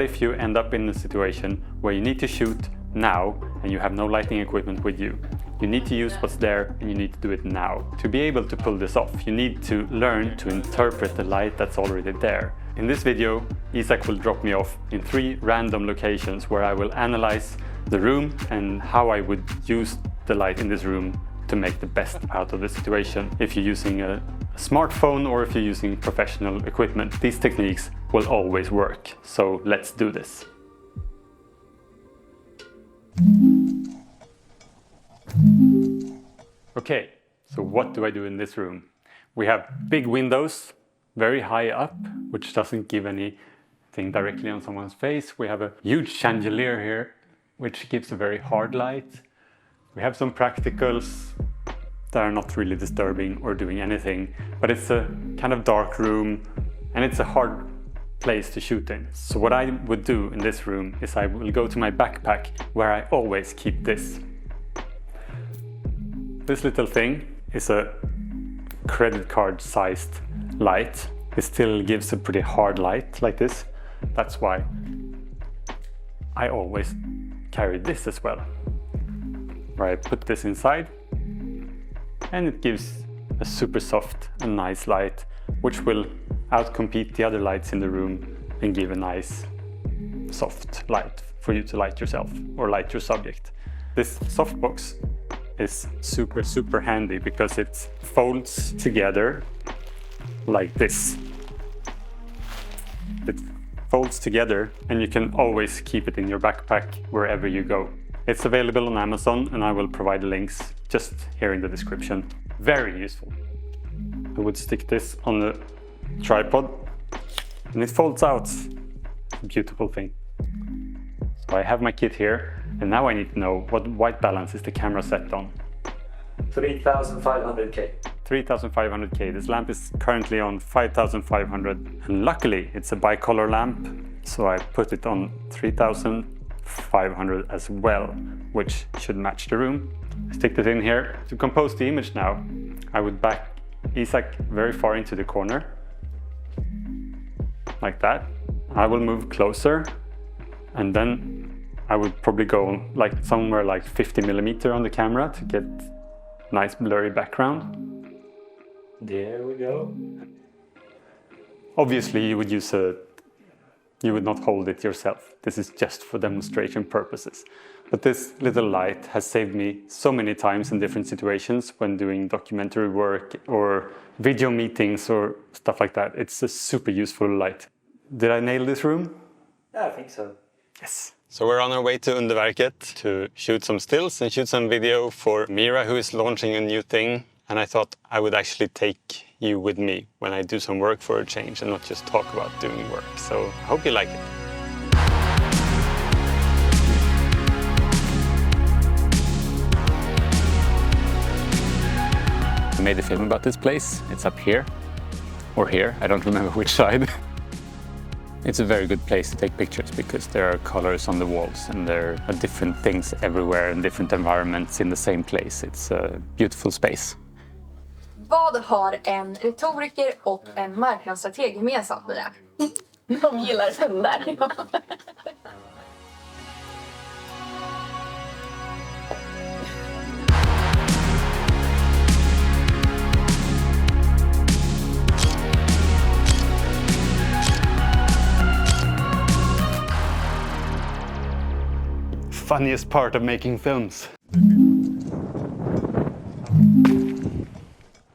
if you end up in a situation where you need to shoot now and you have no lighting equipment with you? You need to use what's there and you need to do it now. To be able to pull this off, you need to learn to interpret the light that's already there. In this video, Isak will drop me off in 3 random locations where I will analyze the room and how I would use the light in this room to make the best out of the situation. If you're using a smartphone or if you're using professional equipment, these techniques will always work. So let's do this. Okay, so what do I do in this room? We have big windows, very high up, which doesn't give anything directly on someone's face. We have a huge chandelier here, which gives a very hard light. We have some practicals that are not really disturbing or doing anything, but it's a kind of dark room and it's a hard place to shoot in. So what I would do in this room is I will go to my backpack where I always keep this. This little thing is a credit card sized light. It still gives a pretty hard light like this. That's why I always carry this as well, where I put this inside and it gives a super soft and nice light, which will outcompete the other lights in the room and give a nice soft light for you to light yourself or light your subject. This softbox is super handy because it folds together like this. It folds together and you can always keep it in your backpack wherever you go. It's available on Amazon and I will provide links just here in the description. Very useful. I would stick this on the tripod and it folds out. Beautiful thing. So I have my kit here and now I need to know what white balance is the camera set on. 3500K. 3500K. This lamp is currently on 5500 and luckily it's a bicolor lamp, so I put it on 3500 as well, which should match the room. I stick this in here. To compose the image now, I would back Isak very far into the corner, like that. I will move closer and then I would probably go like somewhere like 50mm on the camera to get nice blurry background. There we go. Obviously you would not hold it yourself. This is just for demonstration purposes. But this little light has saved me so many times in different situations when doing documentary work or video meetings or stuff like that. It's a super useful light. Did I nail this room? Yeah, I think so. Yes. So we're on our way to Underverket to shoot some stills and shoot some video for Mira, who is launching a new thing. And I thought I would actually take you with me when I do some work for a change and not just talk about doing work. So I hope you like it. I made a film about this place. It's up here, or here, I don't remember which side. It's a very good place to take pictures because there are colors on the walls and there are different things everywhere and different environments in the same place. It's a beautiful space. Vad har en retoriker och en marknadsstrateg gemensamt med det? De gillar hundar. Funniest part of making films.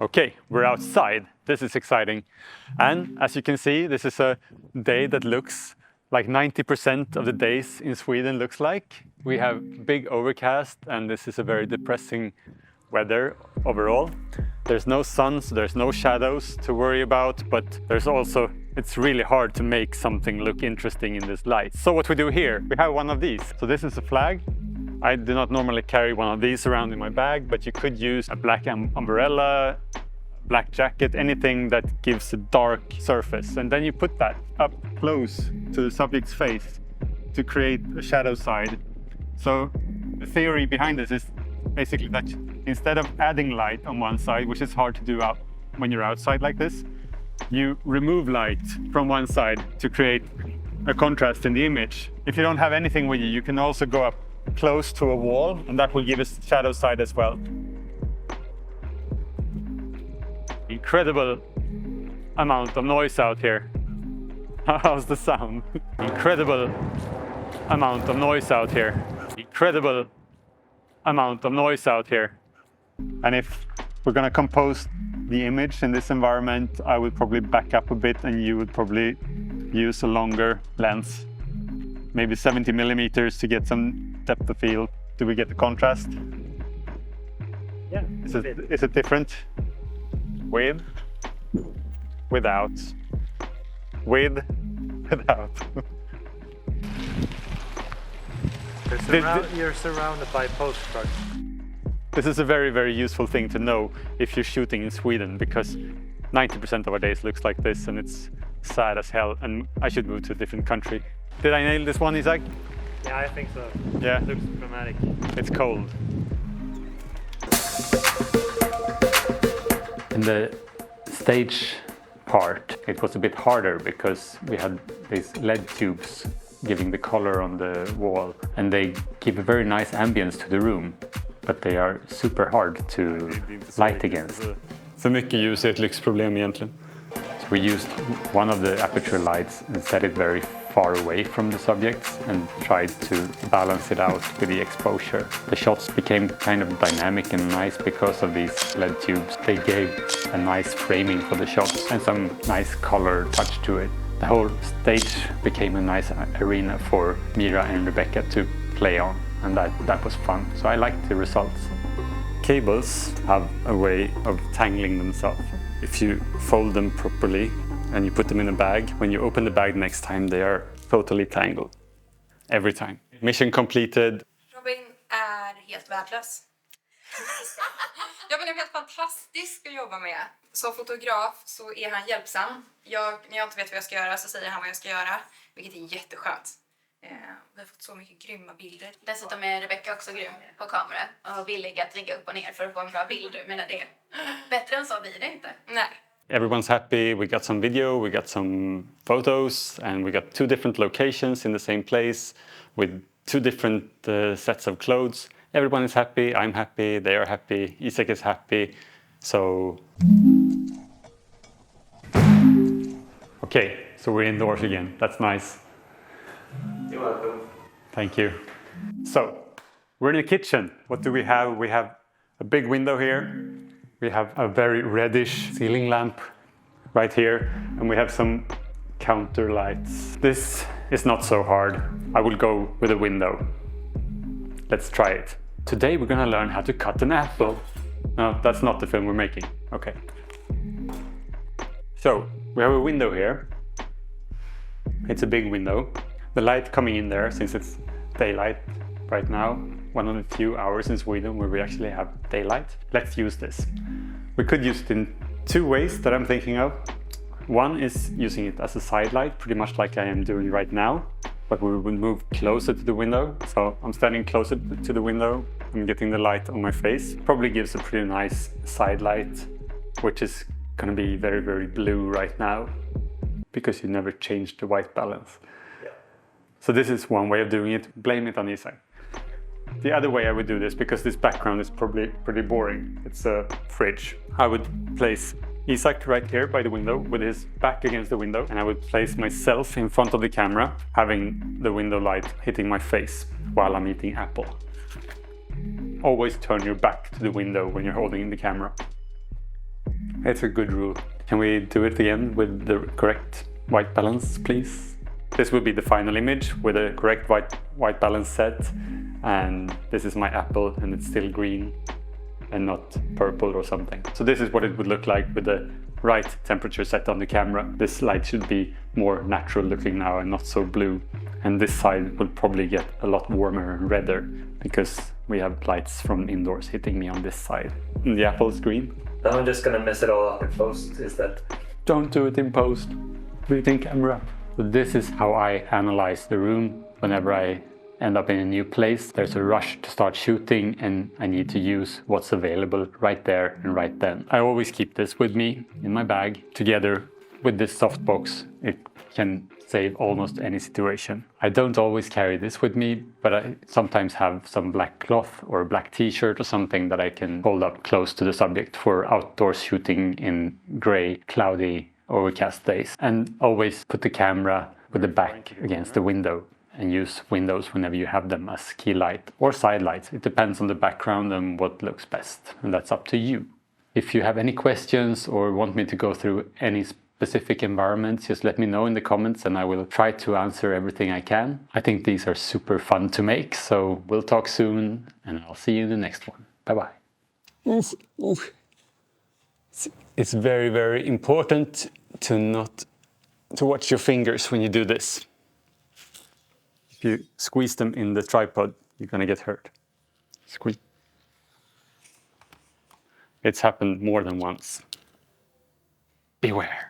Okay, we're outside. This is exciting. And as you can see, this is a day that looks like 90% of the days in Sweden looks like. We have big overcast and this is a very depressing weather overall. There's no sun, so there's no shadows to worry about, but there's also, it's really hard to make something look interesting in this light. So what we do here, we have one of these. So this is a flag. I do not normally carry one of these around in my bag, but you could use a black umbrella, black jacket, anything that gives a dark surface. And then you put that up close to the subject's face to create a shadow side. So the theory behind this is basically that instead of adding light on one side, which is hard to do when you're outside like this, you remove light from one side to create a contrast in the image. If you don't have anything with you, you can also go up close to a wall, and that will give us shadow side as well. Incredible amount of noise out here. How's the sound? Incredible amount of noise out here. Incredible amount of noise out here. And if we're gonna compose the image in this environment, I would probably back up a bit and you would probably use a longer lens. Maybe 70 millimeters to get some depth of field. Do we get the contrast? Yeah. Is it different? With, without, with, without. You're surrounded by postcards. This is a very, very useful thing to know if you're shooting in Sweden, because 90% of our days looks like this and it's sad as hell, and I should move to a different country. Did I nail this one, Isaac? Yeah, I think so. Yeah. It looks dramatic. It's cold. In the stage part, it was a bit harder because we had these LED tubes giving the color on the wall, and they give a very nice ambience to the room, but they are super hard to light against. Så mycket ljus är ett lyxproblem egentligen. So we used one of the aperture lights and set it very far away from the subjects and tried to balance it out with the exposure. The shots became kind of dynamic and nice because of these LED tubes. They gave a nice framing for the shots and some nice color touch to it. The whole stage became a nice arena for Mira and Rebecca to play on, and that was fun. So I liked the results. Cables have a way of tangling themselves. If you fold them properly and you put them in a bag, when you open the bag next time, they are totally tangled. Every time. Mission completed. Robin är helt värdelös. Ja, men det är helt fantastisk att jobba med. Som fotograf så är han hjälpsam. När jag inte vet vad jag ska göra så säger han vad jag ska göra. Vilket är jätteskönt. Vi har fått så mycket grymma bilder. Dessutom är Rebecca också grym på kamera och villig att rigga upp och ner för att få en bra bild. Men det bättre än så blir det inte. Nej. Everyone's happy, we got some video, we got some photos, and we got 2 different locations in the same place with 2 different sets of clothes. Everyone is happy, I'm happy, they are happy, Isaac is happy, so... Okay, so we're indoors again, that's nice. You're welcome. Thank you. So, we're in the kitchen. What do we have? We have a big window here. We have a very reddish ceiling lamp right here. And we have some counter lights. This is not so hard. I will go with a window. Let's try it. Today we're gonna learn how to cut an apple. No, that's not the film we're making. Okay. So, we have a window here. It's a big window. The light coming in there, since it's daylight right now, one of the few hours in Sweden where we actually have daylight. Let's use this. We could use it in 2 ways that I'm thinking of. One is using it as a side light, pretty much like I am doing right now, but we will move closer to the window. So I'm standing closer to the window, I'm getting the light on my face. Probably gives a pretty nice side light, which is gonna be very, very blue right now, because you never changed the white balance. So this is one way of doing it. Blame it on Isaac. The other way I would do this, because this background is probably pretty boring, it's a fridge. I would place Isaac right here by the window with his back against the window, and I would place myself in front of the camera, having the window light hitting my face while I'm eating apple. Always turn your back to the window when you're holding the camera. It's a good rule. Can we do it again with the correct white balance, please? This will be the final image with a correct white balance set, and this is my apple and it's still green and not purple or something. So this is what it would look like with the right temperature set on the camera. This light should be more natural looking now and not so blue, and this side will probably get a lot warmer and redder because we have lights from indoors hitting me on this side. And the apple is green. Now I'm just gonna mess it all up in post, is that? Don't do it in post. Do it in camera. So this is how I analyze the room whenever I end up in a new place. There's a rush to start shooting and I need to use what's available right there and right then. I always keep this with me in my bag together with this softbox. It can save almost any situation. I don't always carry this with me, but I sometimes have some black cloth or a black t-shirt or something that I can hold up close to the subject for outdoor shooting in gray, cloudy, overcast days. And always put the camera with the back against the window and use windows whenever you have them as key light or side lights. It depends on the background and what looks best, and that's up to you. If you have any questions or want me to go through any specific environments, just let me know in the comments and I will try to answer everything I can. I think these are super fun to make, so we'll talk soon and I'll see you in the next one. Bye-bye. It's very, very important to watch your fingers when you do this. If you squeeze them in the tripod, you're gonna get hurt. Squeeze. It's happened more than once. Beware.